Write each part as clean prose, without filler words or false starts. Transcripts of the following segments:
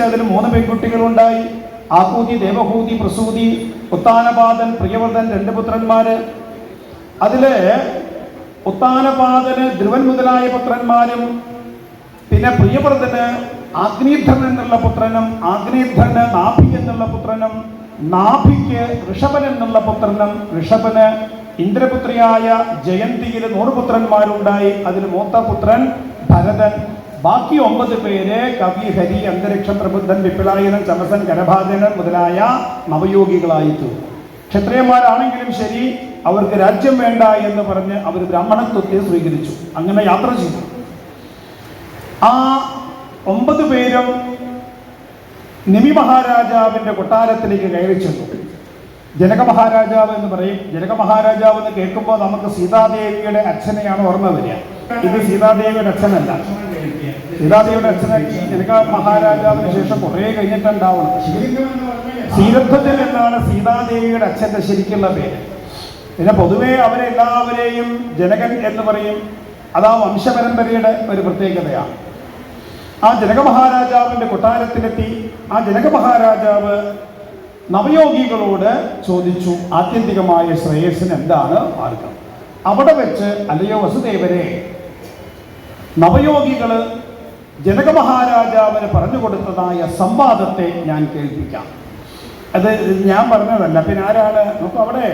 ജനിച്ച് അതിൽ 3 പെൺകുട്ടികളുണ്ടായി. ആകൂതി, ദേവഹൂതി, പ്രസൂതി. ഉത്താനപാദൻ, പ്രിയവ്രതൻ 2 പുത്രന്മാര്. അതില് ഉത്താനപാദന് ധ്രുവൻ മുതലായ പുത്രന്മാരും, പിന്നെ പ്രിയവ്രതന് ആഗ്നേധ്രൻ എന്നുള്ള പുത്രനും, ആഗ്നേധ്രന് നാഭി എന്നുള്ള പുത്രനും, നാഭിക്ക് ഋഷഭൻ എന്നുള്ള പുത്രനും, ഋഷഭന് ഇന്ദ്രപുത്രിയായ ജയന്തിയിൽ 100 പുത്രന്മാരുണ്ടായി. അതിൽ മൂത്ത പുത്രൻ ഭരതൻ. ബാക്കി 9 പേര് കവി, ഹരി, അന്തരിക്ഷം, പ്രബുദ്ധൻ, വിപിലായനൻ, ചമസൻ, കരഭാജനൻ മുതലായ നവയോഗികളായി തീർന്നു. ക്ഷത്രിയന്മാരാണെങ്കിലും ശരി, അവർക്ക് രാജ്യം വേണ്ട എന്ന് പറഞ്ഞ് അവർ ബ്രാഹ്മണത്വത്തെ സ്വീകരിച്ചു. അങ്ങനെ യാത്ര ചെയ്തു. ആ 9 പേരും നിമി മഹാരാജാവിന്റെ കൊട്ടാരത്തിലേക്ക് കയറി ചെന്നു. ജനക മഹാരാജാവ് എന്ന് പറയും. ജനക മഹാരാജാവ് എന്ന് കേൾക്കുമ്പോൾ നമുക്ക് സീതാദേവിയുടെ അച്ഛനെയാണ് ഓർമ്മ വരിക. ഇത് സീതാദേവിയുടെ അച്ഛനല്ല. സീതാദേവിയുടെ അച്ഛനെ ജനക മഹാരാജാവിന് ശേഷം കുറേ കഴിഞ്ഞിട്ടുണ്ടാവണം. ശ്രീരധ്വജൻ എന്നാണ് സീതാദേവിയുടെ അച്ഛന്റെ ശരിക്കുള്ള പേര്. പിന്നെ പൊതുവെ അവരെല്ലാവരെയും ജനകൻ എന്ന് പറയും. അതാ വംശപരമ്പരയുടെ ഒരു പ്രത്യേകതയാണ്. ആ ജനക മഹാരാജാവിന്റെ കൊട്ടാരത്തിലെത്തി. ആ ജനക മഹാരാജാവ് നവയോഗികളോട് ചോദിച്ചു, ആത്യന്തികമായ ശ്രേയസ്സിന് എന്താണ് മാർഗം? അവിടെ വെച്ച്, അല്ലയോ വസുദേവരെ, നവയോഗികള് ജനക മഹാരാജാവിന് പറഞ്ഞു കൊടുത്തതായ സംവാദത്തെ ഞാൻ കേൾപ്പിക്കാം. അത് ഞാൻ പറഞ്ഞതല്ല. പിന്നെ ആരാണ് നമുക്ക് അവിടെ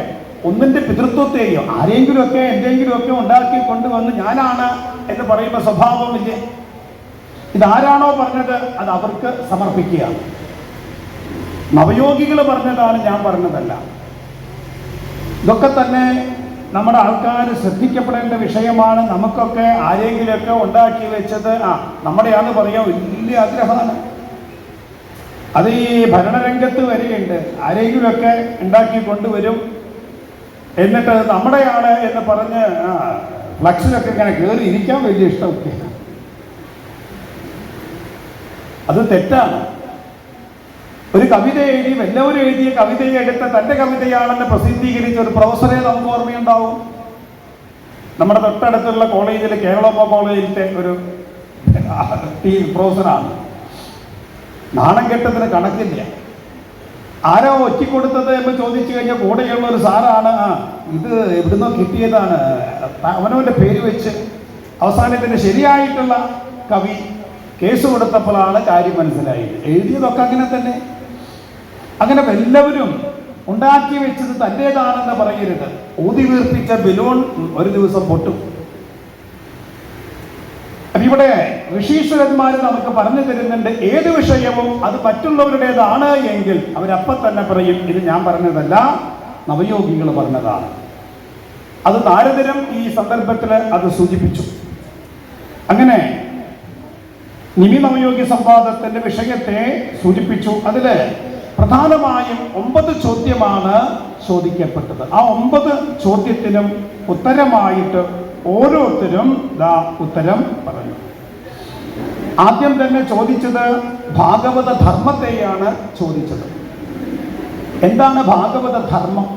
ഒന്നിന്റെ പിതൃത്വത്തെയോ ആരെങ്കിലുമൊക്കെ എന്തെങ്കിലുമൊക്കെ ഉണ്ടാക്കി കൊണ്ടുവന്ന് ഞാനാണ് എന്ന് പറയുന്ന സ്വഭാവമില്ലേ? ഇതാരാണോ പറഞ്ഞത് അത് അവർക്ക് സമർപ്പിക്കുക. നവയോഗികൾ പറഞ്ഞതാണ്, ഞാൻ പറഞ്ഞതല്ല. ഇതൊക്കെ തന്നെ നമ്മുടെ ആൾക്കാർ ശ്രദ്ധിക്കപ്പെടേണ്ട വിഷയമാണ്. നമുക്കൊക്കെ ആരെങ്കിലുമൊക്കെ ഉണ്ടാക്കി വെച്ചത് നമ്മുടെയാന്ന് പറയാൻ വലിയ ആഗ്രഹമാണ്. അത് ഈ ഭരണരംഗത്ത് വരികയുണ്ട്. ആരെങ്കിലുമൊക്കെ ഉണ്ടാക്കി കൊണ്ടുവരും, എന്നിട്ട് നമ്മുടെയാണ് എന്ന് പറഞ്ഞ് ഫ്ലക്സിലൊക്കെ ഇങ്ങനെ കയറി ഇരിക്കാൻ വലിയ ഇഷ്ടമൊക്കെ. അത് തെറ്റാണ്. ഒരു കവിത എഴുതി, എല്ലാവരും എഴുതിയ കവിതയെ എടുത്ത് തൻ്റെ കവിതയാണെന്ന് പ്രസിദ്ധീകരിച്ച ഒരു പ്രൊഫസറെ നമുക്ക് ഓർമ്മയുണ്ടാവും. നമ്മുടെ തൊട്ടടുത്തുള്ള കോളേജിൽ, കേരളോപ്പ കോളേജിലത്തെ ഒരു പ്രൊഫസറാണ്. നാണം കെട്ടതിന് കണക്കില്ല. ആരോ ഒറ്റിക്കൊടുത്തത് എന്ന് ചോദിച്ചു കഴിഞ്ഞാൽ കൂടെയുള്ള ഒരു സാറാണ്, ഇത് എവിടുന്നോ കിട്ടിയതാണ്, അവനവൻ്റെ പേര് വെച്ച് അവസാനത്തിന് ശരിയായിട്ടുള്ള കവി കേസ് കൊടുത്തപ്പോഴാണ് കാര്യം മനസ്സിലായത്. എഴുതിയതൊക്കെ അങ്ങനെ തന്നെ. അങ്ങനെ എല്ലാവരും ഉണ്ടാക്കി വെച്ചത് തൻ്റേതാണെന്ന് പറയരുത്. ഊതി വീർപ്പിച്ച ബലൂൺ ഒരു ദിവസം പൊട്ടും. ഇവിടെ ഋഷീശ്വരന്മാർ നമുക്ക് പറഞ്ഞു തരുന്നുണ്ട്, ഏത് വിഷയവും അത് മറ്റുള്ളവരുടേതാണ് എങ്കിൽ അവരപ്പം തന്നെ പറയും, ഇത് ഞാൻ പറഞ്ഞതല്ല, നവയോഗികൾ പറഞ്ഞതാണ്. അത് നാരദരും ഈ സന്ദർഭത്തിൽ അത് സൂചിപ്പിച്ചു. അങ്ങനെ നിമി നവയോഗി സംവാദത്തിന്റെ വിഷയത്തെ സൂചിപ്പിച്ചു. അതില് പ്രധാനമായും 9 ചോദ്യമാണ് ചോദിക്കപ്പെട്ടത്. ആ 9 ചോദ്യത്തിനും ഉത്തരമായിട്ട് ഓരോരുത്തരും ഉത്തരം പറഞ്ഞു. ആദ്യം തന്നെ ചോദിച്ചത് ഭാഗവത ധർമ്മത്തെയാണ് ചോദിച്ചത്. എന്താണ് ഭാഗവത ധർമ്മം?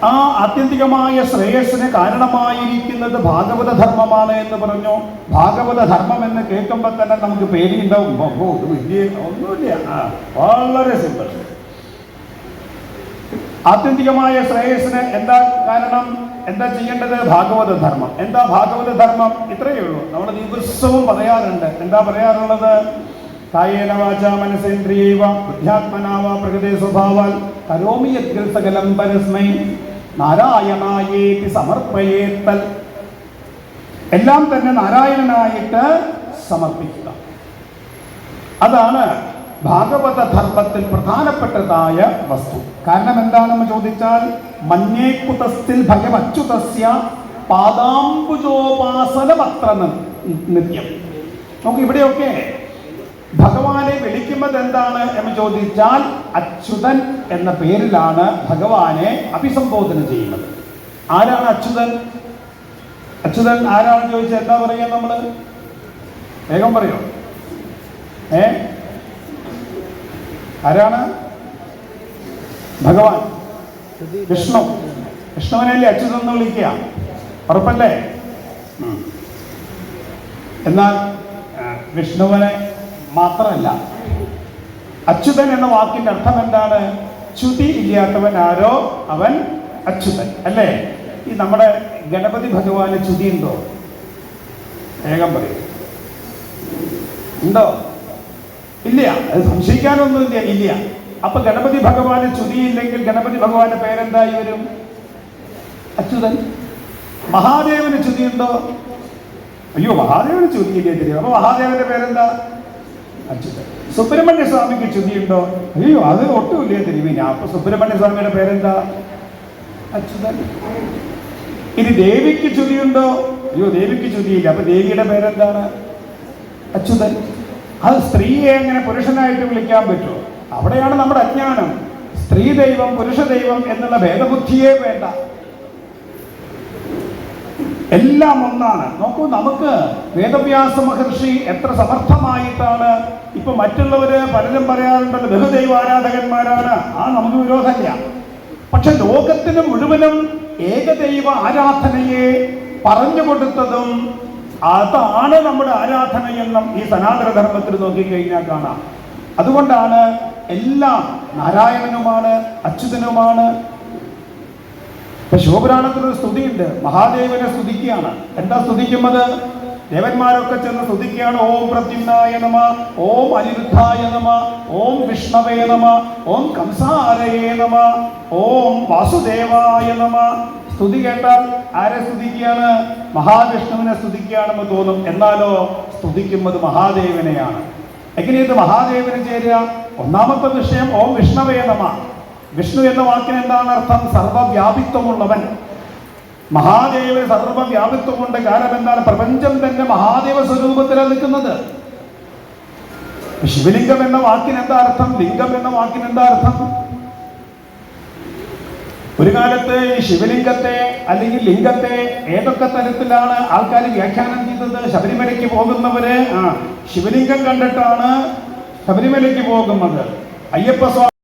ആ ആത്യന്തികമായ ശ്രേയസ്സിന് കാരണമായിരിക്കുന്നത് ഭാഗവത ധർമ്മമാണ് എന്ന് പറഞ്ഞു. ഭാഗവത ധർമ്മം എന്ന് കേൾക്കുമ്പോൾ തന്നെ നമുക്ക് പേടിയുണ്ടാവും. ഇത് വലിയ ഒന്നുമില്ല, വളരെ സിമ്പിൾ. ആത്യന്തികമായ ശ്രേയസ്സിന് എന്താ കാരണം, എന്താ ചെയ്യേണ്ടത്? ഭാഗവത ധർമ്മം. എന്താ ഭാഗവത ധർമ്മം? ഇത്രയേ ഉള്ളൂ. നമ്മൾ ദിവസവും പറയാറുണ്ട്. എന്താ പറയാറുള്ളത്? കായേന വാചാ മനസേന്ദ്രിയൈവ ബുദ്ധ്യാത്മനാ വാ പ്രകൃതേ സ്വഭാവാൽ കരോമി യദ്ഗൽ സകലം പരസ്മൈ നാരായണായേതി സമർപ്പയേത്തൽ. എല്ലാം തന്നെ നാരായണനായിട്ട് സമർപ്പിക്കുക. അതാണ് ഭാഗവത ധർമ്മത്തിൽ പ്രധാനപ്പെട്ടതായ വസ്തു. കാരണം എന്താണെന്ന് ചോദിച്ചാൽ, മന്യേ കുതസ്ഥിൽ ഭയമച്യുതസ്യ പാദാംബുജോപാസനമത്ര നിത്യം. നമുക്ക് ഇവിടെയൊക്കെ ഭഗവാനെ വിളിക്കുന്നത് എന്താണ് എന്ന് ചോദിച്ചാൽ, അച്യുതൻ എന്ന പേരിലാണ് ഭഗവാനെ അഭിസംബോധന ചെയ്യുന്നത്. ആരാണ് അച്യുതൻ? അച്യുതൻ ആരാണെന്ന് ചോദിച്ചാൽ എന്താ പറയുക? നമ്മള് വേഗം പറയോ? ആരാണ്? ഭഗവാൻ വിഷ്ണു. വിഷ്ണുവിനല്ലേ അച്യുതൻ എന്ന് വിളിക്കുക? ഉറപ്പല്ലേ? എന്നാൽ വിഷ്ണുവിനെ മാത്രമല്ല, അച്യുതൻ എന്ന വാക്കിന്റെ അർത്ഥം എന്താണ്? ച്യുതി ഇല്ലാത്തവൻ ആരോ അവൻ അച്യുതൻ, അല്ലേ? ഈ നമ്മുടെ ഗണപതി ഭഗവാന് ച്യുതി ഉണ്ടോ? വേഗം പറയും. ഉണ്ടോ? ഇല്ല. അത് സംശയിക്കാനൊന്നുമില്ല, ഇല്ല. അപ്പൊ ഗണപതി ഭഗവാന് ച്യുതിയില്ലെങ്കിൽ ഗണപതി ഭഗവാന്റെ പേരെന്തായി വരും? അച്യുതൻ. മഹാദേവന് ച്യുതിയുണ്ടോ? അയ്യോ, മഹാദേവന് ച്യുതിയില്ലേ തരും. അപ്പൊ മഹാദേവന്റെ പേരെന്താ? അച്യുതൻ. സുബ്രഹ്മണ്യ സ്വാമിക്ക് ച്യുതിയുണ്ടോ? അയ്യോ, അത് ഒട്ടുമില്ലേ തിരുവിന. അപ്പൊ സുബ്രഹ്മണ്യ സ്വാമിയുടെ പേരെന്താ? അച്യുതൻ. ഇനി ദേവിക്ക് ച്യുതിയുണ്ടോ? അയ്യോ, ദേവിക്ക് ച്യുതിയില്ല. അപ്പൊ ദേവിയുടെ പേരെന്താണ്? അച്യുതൻ. അത് സ്ത്രീയെ എങ്ങനെ പുരുഷനായിട്ട് വിളിക്കാൻ പറ്റുമോ? അവിടെയാണ് നമ്മുടെ അജ്ഞാനം. സ്ത്രീ ദൈവം പുരുഷ ദൈവം എന്നുള്ള ഭേദബുദ്ധിയേ വേണ്ട, എല്ലാം ഒന്നാണ്. നോക്കൂ, നമുക്ക് വേദവ്യാസ മഹർഷി എത്ര സമർത്ഥമായിട്ടാണ്. ഇപ്പൊ മറ്റുള്ളവര് പലരും പറയാറുണ്ടല്ലോ ബഹുദൈവ ആരാധകന്മാരാണ്. നമുക്ക് വിരോധമില്ല. പക്ഷെ ലോകത്തിന് മുഴുവനും ഏകദൈവ ആരാധനയെ പറഞ്ഞു കൊടുത്തതും അതാണ് നമ്മുടെ ആരാധനയെന്നും ഈ സനാതനധർമ്മത്തിൽ നോക്കിക്കഴിഞ്ഞാൽ കാണാം. അതുകൊണ്ടാണ് എല്ലാം നാരായണനുമാണ്, അച്യുതനുമാണ്. ഇപ്പൊ ശിവപുരാണത്തിലൊരു സ്തുതിയുണ്ട്, മഹാദേവനെ സ്തുതിക്കുകയാണ്. എന്താ സ്തുതിക്കുന്നത്? ദേവന്മാരൊക്കെ ചെന്ന് സ്തുതിക്കുകയാണ്. ഓം പ്രദ്യുമ്നായ നമ, ഓം അനിരുദ്ധായ നമ, ഓം വിഷ്ണവേ നമ, ഓം കംസാരയേ നമ, ഓം വാസുദേവായ നമ. സ്തുതി കേട്ടാൽ ആരെ സ്തുതിക്കുകയാണ്? മഹാവിഷ്ണുവിനെ സ്തുതിക്കുകയാണെന്ന് തോന്നും. എന്നാലോ സ്തുതിക്കുന്നത് മഹാദേവനെയാണ്. എങ്ങനെയത് മഹാദേവന് ചേരുക? ഒന്നാമത്തെ വിഷയം ഓം വിഷ്ണവേ നമ. വിഷ്ണു എന്ന വാക്കിന് എന്താണ് അർത്ഥം? സർവവ്യാപിത്വമുള്ളവൻ. മഹാദേവന് സർവവ്യാപിത്വമുണ്ട്. കാരണം എന്താണ്? പ്രപഞ്ചം തന്നെ മഹാദേവ സ്വരൂപത്തിലാണ് നിൽക്കുന്നത്. ശിവലിംഗം എന്ന വാക്കിന് എന്താ അർത്ഥം? ലിംഗം എന്ന വാക്കിന് എന്താ അർത്ഥം? ഒരു കാലത്ത് ഈ ശിവലിംഗത്തെ അല്ലെങ്കിൽ ലിംഗത്തെ ഏതൊക്കെ തരത്തിലാണ് ആൾക്കാർ വ്യാഖ്യാനം ചെയ്തത്? ശബരിമലയ്ക്ക് പോകുന്നവര് ശിവലിംഗം കണ്ടിട്ടാണ് ശബരിമലയ്ക്ക് പോകുന്നത്. അയ്യപ്പ സ്വാമി